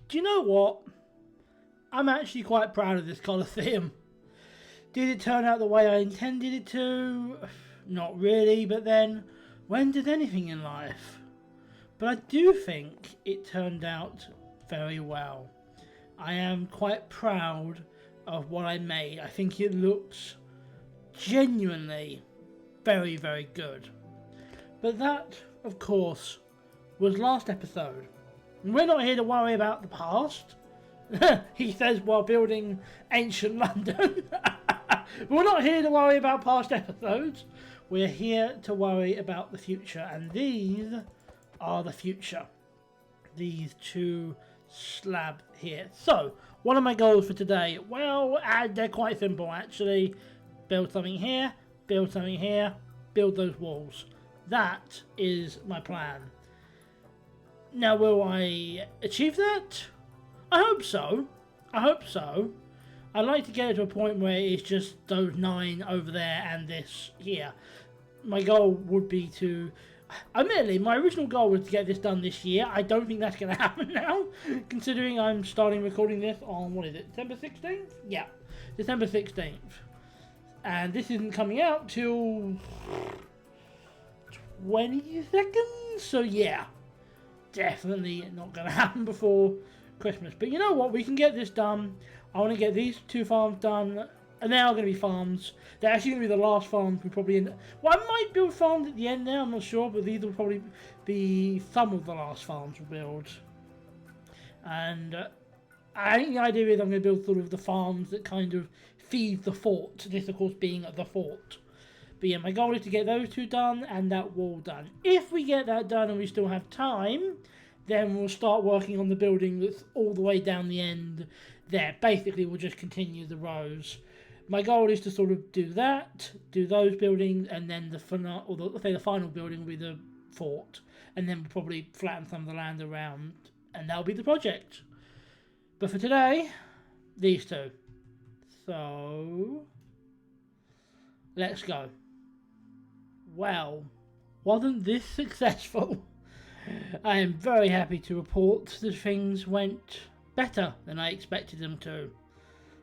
do you know what? I'm actually quite proud of this Colosseum. Did it turn out the way I intended it to? Not really, but then, when does anything in life? But I do think it turned out very well. I am quite proud of what I made. I think it looks genuinely very, very good. But that, of course, was last episode. We're not here to worry about the past, he says while building ancient London. We're not here to worry about past episodes. We're here to worry about the future, and these are the future. These two slabs here. So, what are my goals for today? Well, they're quite simple actually. Build something here, build something here, build those walls. That is my plan. Now, will I achieve that? I hope so. I hope so. I'd like to get it to a point where it's just those 9 over there and this here. My goal would be to... Admittedly, my original goal was to get this done this year. I don't think that's going to happen now, considering I'm starting recording this on, what is it, December 16th? Yeah, December 16th. And this isn't coming out till 22nd, so yeah, definitely not going to happen before Christmas. But you know what, we can get this done. I want to get these 2 farms done, and they are going to be farms. They're actually going to be the last farms we probably end. Well, I might build farms at the end now, I'm not sure, but these will probably be some of the last farms we'll build. And I think the idea is I'm going to build sort of the farms that kind of feed the fort. This, of course, being the fort. But yeah, my goal is to get those 2 done and that wall done. If we get that done and we still have time, then we'll start working on the building that's all the way down the end there. Basically, we'll just continue the rows. My goal is to sort of do that, do those buildings, and then the final building will be the fort. And then we'll probably flatten some of the land around, and that'll be the project. But for today, these 2. So, let's go. Well, wasn't this successful? I am very happy to report that things went better than I expected them to.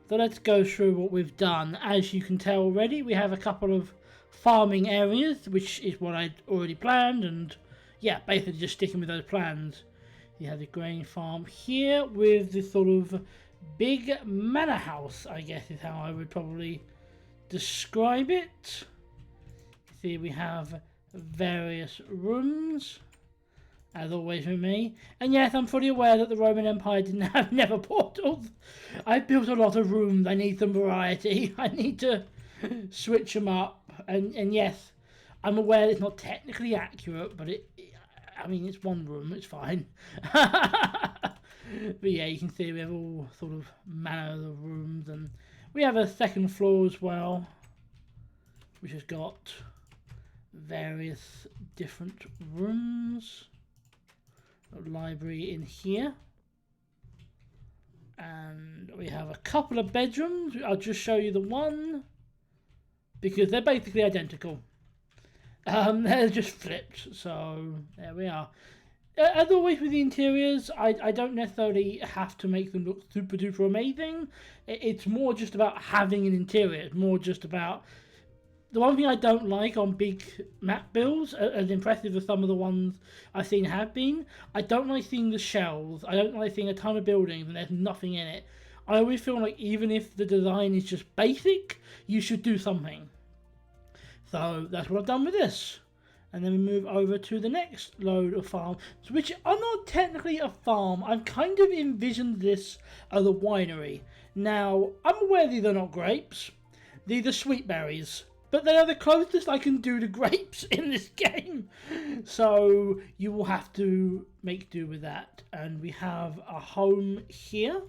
So let's go through what we've done. As you can tell already, we have a couple of farming areas, which is what I'd already planned, and yeah, basically just sticking with those plans. You have the grain farm here with this sort of big manor house, I guess is how I would probably describe it. See, we have various rooms, as always with me. And yes, I'm fully aware that the Roman Empire didn't have nether portals. I built a lot of rooms. I need some variety. I need to switch them up. And yes, I'm aware it's not technically accurate, but I mean, it's one room. It's fine. But yeah, you can see we have all sort of manner of rooms. And we have a second floor as well, which has got various different rooms. A library in here, and we have a couple of bedrooms. I'll just show you the one because they're basically identical. They're just flipped, so there we are. As always with the interiors, I don't necessarily have to make them look super duper amazing. It's more just about having an interior. It's more just about... The one thing I don't like on big map builds, as impressive as some of the ones I've seen have been, I don't like seeing the shells. I don't like seeing a ton of buildings and there's nothing in it. I always feel like even if the design is just basic, you should do something. So that's what I've done with this. And then we move over to the next load of farms, which are not technically a farm. I've kind of envisioned this as a winery. Now, I'm aware these are not grapes. These are sweet berries. But they are the closest I can do to grapes in this game. So you will have to make do with that. And we have a home here,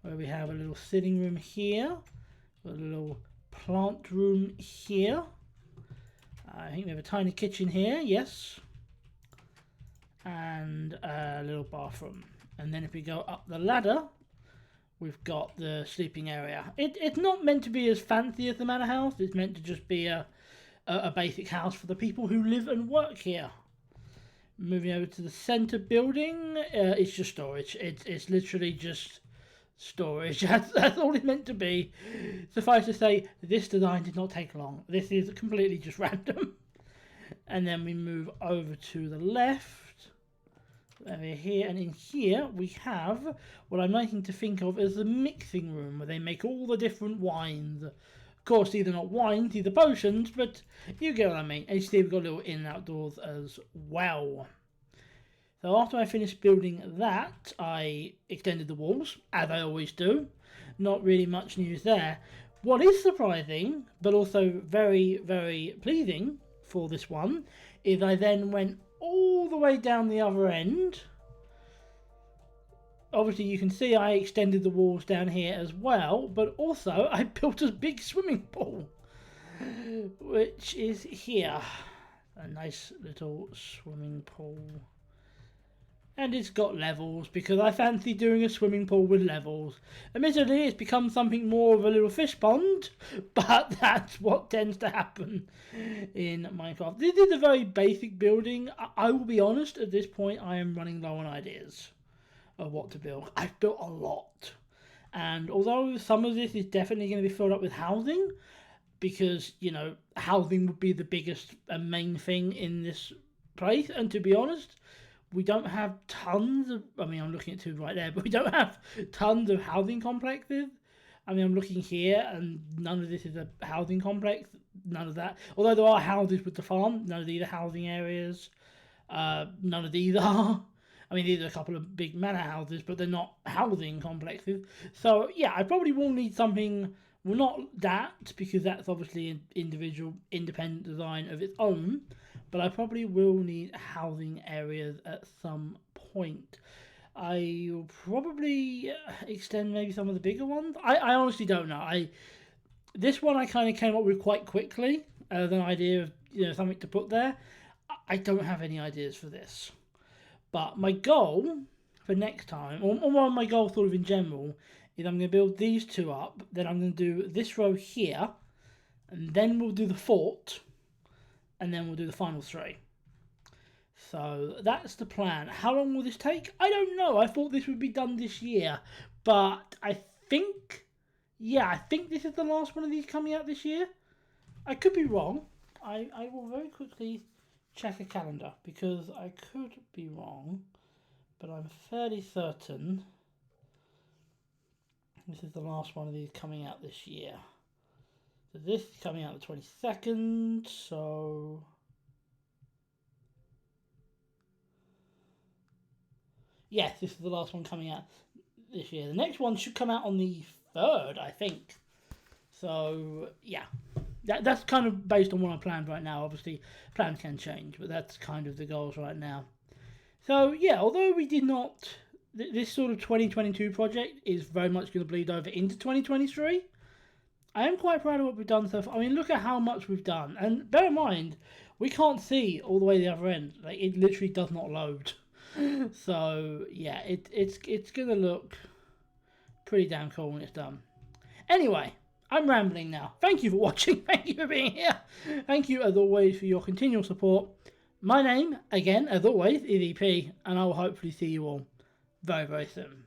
where we have a little sitting room here, a little plant room here. I think we have a tiny kitchen here, yes. And a little bathroom. And then if we go up the ladder, we've got the sleeping area. It's not meant to be as fancy as the manor house. It's meant to just be a basic house for the people who live and work here. Moving over to the center building, it's just storage. It's literally just storage. That's all it's meant to be. Suffice to say, this design did not take long. This is completely just random. And then we move over to the left. Over here, and in here we have what I'm liking to think of as the mixing room, where they make all the different wines. Of course, these are not wines, these are potions, but you get what I mean. And you see we've got a little in and outdoors as well. So after I finished building that, I extended the walls, as I always do. Not really much news there. What is surprising, but also very, very pleasing for this one, is I then went all the way down the other end. Obviously you can see I extended the walls down here as well, but also I built a big swimming pool, which is here. A nice little swimming pool. And it's got levels, because I fancy doing a swimming pool with levels. Admittedly, it's become something more of a little fish pond, but that's what tends to happen in Minecraft. This is a very basic building. I will be honest, at this point I am running low on ideas of what to build. I've built a lot. And although some of this is definitely going to be filled up with housing, because, you know, housing would be the biggest and main thing in this place, and to be honest, we don't have tons of, I mean, I'm looking at two right there, but we don't have tons of housing complexes. I mean, I'm looking here, and none of this is a housing complex, none of that. Although there are houses with the farm, none of these are housing areas. None of these are. I mean, these are a couple of big manor houses, but they're not housing complexes. So, yeah, I probably will need something, well, not that, because that's obviously an individual, independent design of its own. But I probably will need housing areas at some point. I will probably extend maybe some of the bigger ones. I honestly don't know. This one I kind of came up with quite quickly as an idea of, you know, something to put there. I don't have any ideas for this. But my goal for next time, or one of my goals sort of in general, is I'm going to build these two up. Then I'm going to do this row here. And then we'll do the fort. And then we'll do the final three. So that's the plan. How long will this take? I don't know. I thought this would be done this year. But I think, yeah, I think this is the last one of these coming out this year. I could be wrong. I will very quickly check a calendar, because I could be wrong. But I'm fairly certain this is the last one of these coming out this year. So this is coming out the 22nd, so yes, this is the last one coming out this year. The next one should come out on the 3rd, I think. So yeah, that's kind of based on what I planned right now. Obviously, plans can change, but that's kind of the goals right now. So yeah, although we did not, this sort of 2022 project is very much going to bleed over into 2023. I am quite proud of what we've done so far. I mean, look at how much we've done. And bear in mind, we can't see all the way to the other end. Like, it literally does not load. So, yeah, it's going to look pretty damn cool when it's done. Anyway, I'm rambling now. Thank you for watching. Thank you for being here. Thank you, as always, for your continual support. My name, again, as always, is EP, and I will hopefully see you all very, very soon.